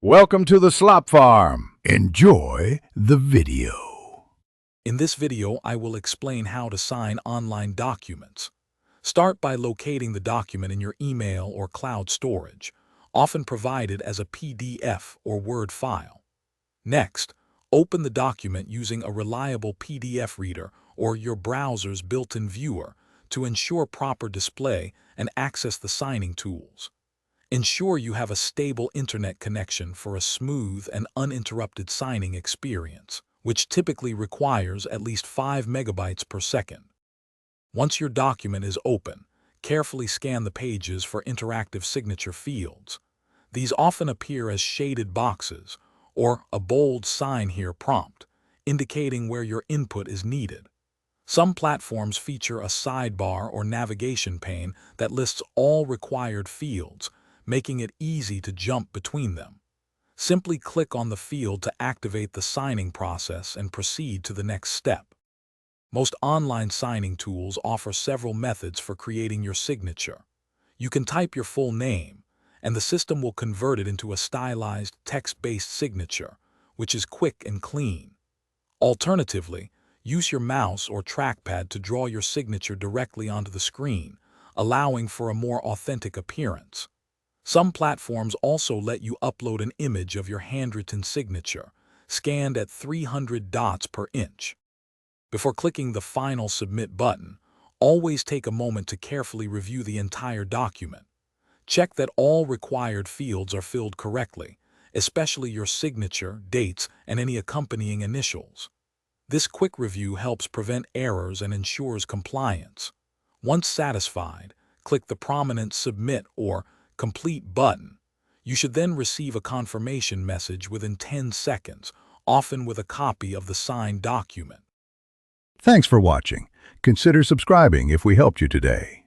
Welcome to the Slop Farm. Enjoy the video. In this video, I will explain how to sign online documents. Start by locating the document in your email or cloud storage, often provided as a PDF or Word file. Next, open the document using a reliable PDF reader or your browser's built-in viewer to ensure proper display and access the signing tools. Ensure you have a stable internet connection for a smooth and uninterrupted signing experience, which typically requires at least 5 megabytes per second. Once your document is open, carefully scan the pages for interactive signature fields. These often appear as shaded boxes or a bold "Sign Here" prompt, indicating where your input is needed. Some platforms feature a sidebar or navigation pane that lists all required fields, making it easy to jump between them. Simply click on the field to activate the signing process and proceed to the next step. Most online signing tools offer several methods for creating your signature. You can type your full name, and the system will convert it into a stylized text-based signature, which is quick and clean. Alternatively, use your mouse or trackpad to draw your signature directly onto the screen, allowing for a more authentic appearance. Some platforms also let you upload an image of your handwritten signature, scanned at 300 dots per inch. Before clicking the final Submit button, always take a moment to carefully review the entire document. Check that all required fields are filled correctly, especially your signature, dates, and any accompanying initials. This quick review helps prevent errors and ensures compliance. Once satisfied, click the prominent Submit or Complete button. You should then receive a confirmation message within 10 seconds, often with a copy of the signed document. Thanks for watching. Consider subscribing if we helped you today.